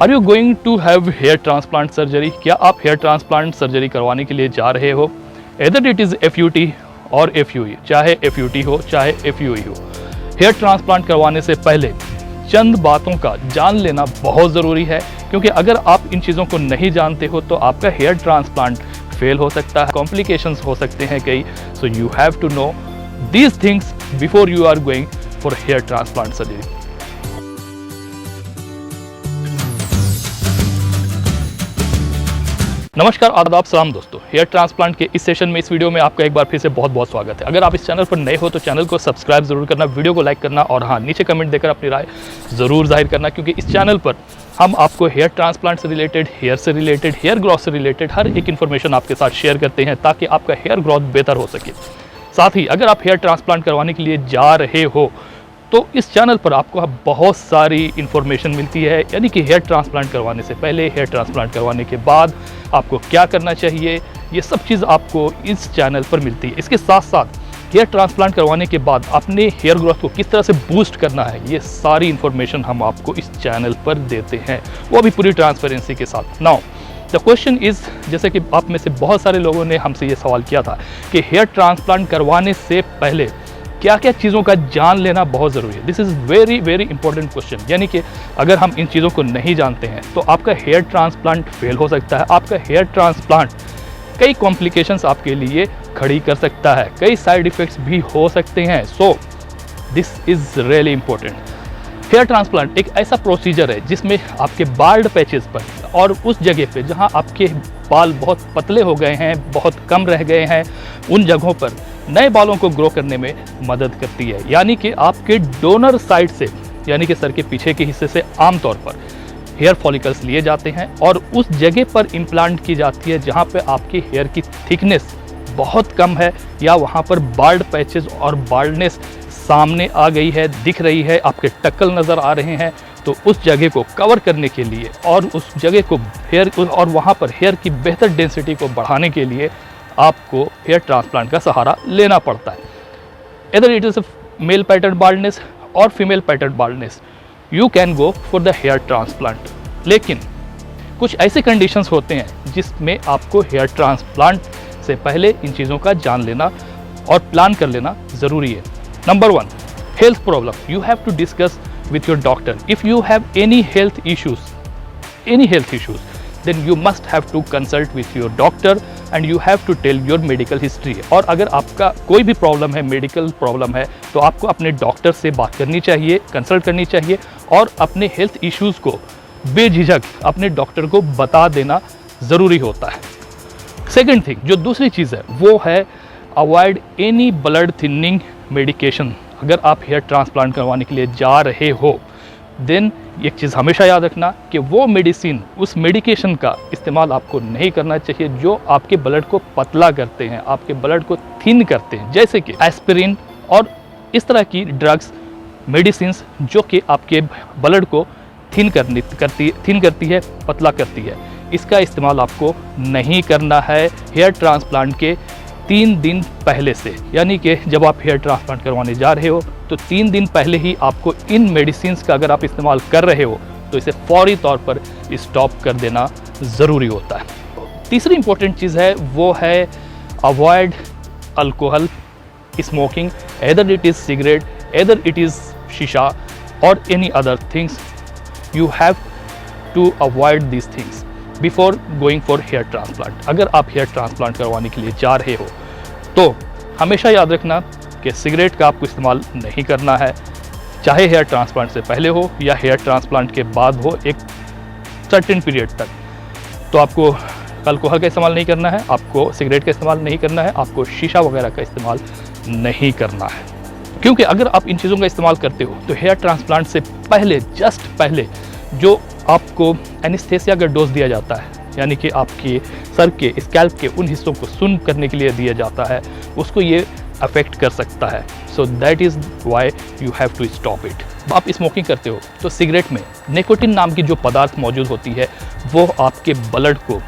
Are you going to have hair transplant surgery? क्या आप hair transplant surgery करवाने के लिए जा रहे हो? एदर इट इज़ FUT और FUE, चाहे FUT हो चाहे FUE हो। हेयर ट्रांसप्लांट करवाने से पहले चंद बातों का जान लेना बहुत ज़रूरी है, क्योंकि अगर आप इन चीज़ों को नहीं जानते हो तो आपका हेयर ट्रांसप्लांट फेल हो सकता है, कॉम्प्लिकेशंस हो सकते हैं कई। So you have to know these things before you are going for hair transplant surgery. नमस्कार, आदाब, सलाम दोस्तों। हेयर ट्रांसप्लांट के इस सेशन में, इस वीडियो में आपका एक बार फिर से बहुत बहुत स्वागत है। अगर आप इस चैनल पर नए हो तो चैनल को सब्सक्राइब जरूर करना, वीडियो को लाइक करना और हाँ, नीचे कमेंट देकर अपनी राय ज़रूर जाहिर करना, क्योंकि इस चैनल पर हम आपको हेयर ट्रांसप्लांट से रिलेटेड, हेयर से रिलेटेड, हेयर ग्रोथ से रिलेटेड हर एक इन्फॉर्मेशन आपके साथ शेयर करते हैं ताकि आपका हेयर ग्रोथ बेहतर हो सके। साथ ही अगर आप हेयर ट्रांसप्लांट करवाने के लिए जा रहे हो तो इस चैनल पर आपको बहुत सारी इन्फॉर्मेशन मिलती है, यानी कि हेयर ट्रांसप्लांट करवाने से पहले, हेयर ट्रांसप्लांट करवाने के बाद आपको क्या करना चाहिए, ये सब चीज़ आपको इस चैनल पर मिलती है। इसके साथ साथ हेयर ट्रांसप्लांट करवाने के बाद अपने हेयर ग्रोथ को किस तरह से बूस्ट करना है, ये सारी इन्फॉर्मेशन हम आपको इस चैनल पर देते हैं, वो भी पूरी ट्रांसपेरेंसी के साथ। नाउ द क्वेश्चन इज़, जैसे कि आप में से बहुत सारे लोगों ने हमसे ये सवाल किया था कि हेयर ट्रांसप्लांट करवाने से पहले क्या क्या चीज़ों का जान लेना बहुत ज़रूरी है। This is very very important question, यानी कि अगर हम इन चीज़ों को नहीं जानते हैं तो आपका हेयर ट्रांसप्लांट फेल हो सकता है। आपका हेयर ट्रांसप्लांट कई कॉम्प्लिकेशंस आपके लिए खड़ी कर सकता है, कई साइड इफ़ेक्ट्स भी हो सकते हैं। So this is really important. Hair transplant एक ऐसा प्रोसीजर है जिसमें आपके बाल्ड पैचेस पर और उस जगह पे जहां आपके बाल बहुत पतले हो गए हैं, बहुत कम रह गए हैं, उन जगहों पर नए बालों को ग्रो करने में मदद करती है। यानी कि आपके डोनर साइड से, यानी कि सर के पीछे के हिस्से से आमतौर पर हेयर फॉलिकल्स लिए जाते हैं और उस जगह पर इम्प्लांट की जाती है जहां पे आपके हेयर की थिकनेस बहुत कम है या वहां पर बाल्ड पैचेस और बाल्डनेस सामने आ गई है, दिख रही है, आपके टक्कल नज़र आ रहे हैं। तो उस जगह को कवर करने के लिए और उस जगह को हेयर और वहाँ पर हेयर की बेहतर डेंसिटी को बढ़ाने के लिए आपको हेयर ट्रांसप्लांट का सहारा लेना पड़ता है। इधर it is male pattern baldness और female pattern baldness, you can go for the hair transplant. लेकिन कुछ ऐसे कंडीशंस होते हैं जिसमें आपको हेयर ट्रांसप्लांट से पहले इन चीज़ों का जान लेना और प्लान कर लेना ज़रूरी है। Number 1, health problem. You have to discuss with your doctor. If you have any health issues, then you must have to consult with your doctor and you have to tell your medical history. और अगर आपका कोई भी problem है, medical problem है, तो आपको अपने डॉक्टर से बात करनी चाहिए, कंसल्ट करनी चाहिए और अपने हेल्थ इश्यूज़ को बेझिझक अपने डॉक्टर को बता देना ज़रूरी होता है। सेकेंड थिंग, जो दूसरी चीज़ है वो है avoid any blood thinning medication. अगर आप हेयर ट्रांसप्लांट करवाने के लिए जा रहे हो देन एक चीज़ हमेशा याद रखना कि वो मेडिसिन, उस मेडिकेशन का इस्तेमाल आपको नहीं करना चाहिए जो आपके ब्लड को पतला करते हैं, आपके ब्लड को थिन करते हैं, जैसे कि एस्पिरिन और इस तरह की ड्रग्स, मेडिसिन्स जो कि आपके ब्लड को थिन करती है, पतला करती है। इसका इस्तेमाल आपको नहीं करना है हेयर ट्रांसप्लांट के 3 दिन पहले से। यानी कि जब आप हेयर ट्रांसप्लांट करवाने जा रहे हो तो 3 दिन पहले ही आपको इन मेडिसिन्स का अगर आप इस्तेमाल कर रहे हो तो इसे फौरी तौर पर स्टॉप कर देना ज़रूरी होता है। तीसरी इंपॉर्टेंट चीज़ है वो है avoid alcohol smoking, either it is cigarette, either it is शीशा और any other things. You have to avoid these things before going for hair transplant. अगर आप हेयर ट्रांसप्लांट करवाने के लिए जा रहे हो तो हमेशा याद रखना कि सिगरेट का आपको इस्तेमाल नहीं करना है, चाहे हेयर ट्रांसप्लांट से पहले हो या हेयर ट्रांसप्लांट के बाद हो, एक सर्टेन पीरियड तक। तो आपको अल्कोहल का इस्तेमाल नहीं करना है, आपको सिगरेट का इस्तेमाल नहीं करना है, आपको शीशा वगैरह का इस्तेमाल नहीं करना है। क्योंकि अगर आप इन चीज़ों का इस्तेमाल करते हो तो हेयर ट्रांसप्लांट से पहले, जस्ट पहले, जो आपको एनेस्थेसिया का डोज दिया जाता है, यानी कि आपके सर के, स्कैल्प के उन हिस्सों को सुन्न करने के लिए दिया जाता है, उसको ये अफेक्ट कर सकता है। So that is why you have to stop it. आप स्मोकिंग करते हो तो सिगरेट में निकोटिन नाम की जो पदार्थ मौजूद होती है वो आपके ब्लड को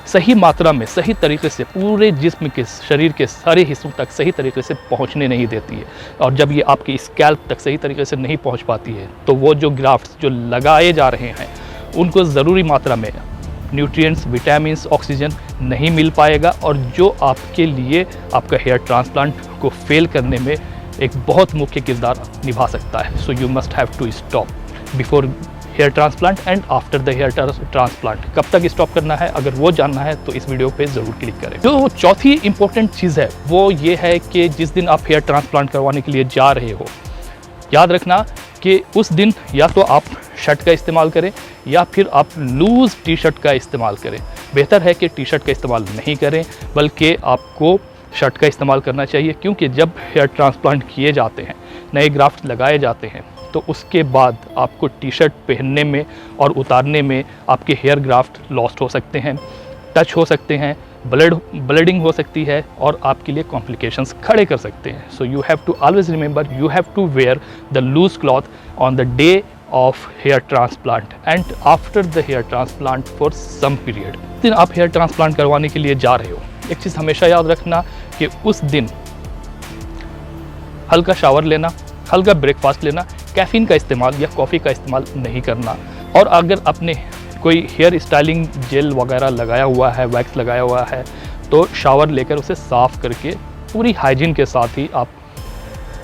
सही मात्रा में, सही तरीके से पूरे जिस्म के, शरीर के सारे हिस्सों तक सही तरीके से पहुंचने नहीं देती है। और जब ये आपकी स्कैल्प तक सही तरीके से नहीं पहुंच पाती है तो वो जो ग्राफ्ट्स जो लगाए जा रहे हैं उनको ज़रूरी मात्रा में न्यूट्रिएंट्स, विटामिन्स, ऑक्सीजन नहीं मिल पाएगा और जो आपके लिए आपका हेयर ट्रांसप्लांट को फेल करने में एक बहुत मुख्य किरदार निभा सकता है। So you must have to stop before hair transplant and after the hair transplant. कब तक स्टॉप करना है, अगर वो जानना है तो इस वीडियो पे ज़रूर क्लिक करें। जो चौथी इंपॉर्टेंट चीज़ है वो ये है कि जिस दिन आप हेयर ट्रांसप्लांट करवाने के लिए जा रहे हो, याद रखना कि उस दिन या तो आप शर्ट का इस्तेमाल करें या फिर आप लूज़ टी शर्ट का इस्तेमाल करें। बेहतर है कि टी शर्ट का इस्तेमाल नहीं करें, बल्कि आपको शर्ट का इस्तेमाल करना चाहिए, क्योंकि जब हेयर ट्रांसप्लांट किए जाते हैं, नए ग्राफ्ट लगाए जाते हैं, तो उसके बाद आपको टी शर्ट पहनने में और उतारने में आपके हेयर ग्राफ्ट लॉस्ट हो सकते हैं, टच हो सकते हैं, ब्लडिंग हो सकती है और आपके लिए कॉम्प्लिकेशंस खड़े कर सकते हैं। So you have to always remember, you have to wear the loose cloth on the day of hair transplant and after the hair transplant for some period. जिस दिन आप हेयर ट्रांसप्लांट करवाने के लिए जा रहे हो, एक चीज़ हमेशा याद रखना कि उस दिन हल्का शावर लेना, हल्का ब्रेकफास्ट लेना, कैफ़ीन का इस्तेमाल या कॉफ़ी का इस्तेमाल नहीं करना। और अगर आपने कोई हेयर स्टाइलिंग जेल वगैरह लगाया हुआ है, वैक्स लगाया हुआ है, तो शावर लेकर उसे साफ़ करके पूरी हाइजीन के साथ ही आप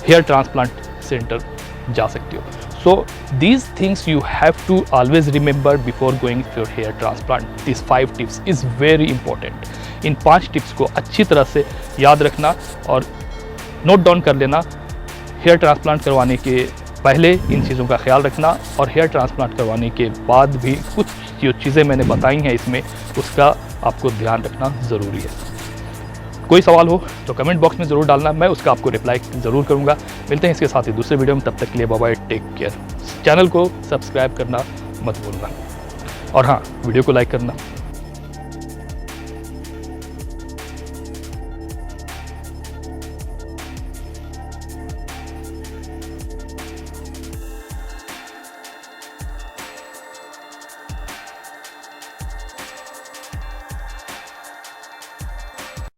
हेयर ट्रांसप्लांट सेंटर जा सकते हो। So these things you have to always remember before going for hair transplant. This 5 tips is very important. इन 5 टिप्स को अच्छी तरह से याद रखना और नोट डाउन कर लेना। हेयर ट्रांसप्लांट करवाने के पहले इन चीज़ों का ख्याल रखना और हेयर ट्रांसप्लांट करवाने के बाद भी कुछ जो चीज़ें मैंने बताई हैं इसमें, उसका आपको ध्यान रखना ज़रूरी है। कोई सवाल हो तो कमेंट बॉक्स में ज़रूर डालना, मैं उसका आपको रिप्लाई ज़रूर करूँगा। मिलते हैं इसके साथ ही दूसरे वीडियो में, तब तक के लिए bye bye, take care. Channel को सब्सक्राइब करना मत भूलना और हाँ, वीडियो को लाइक करना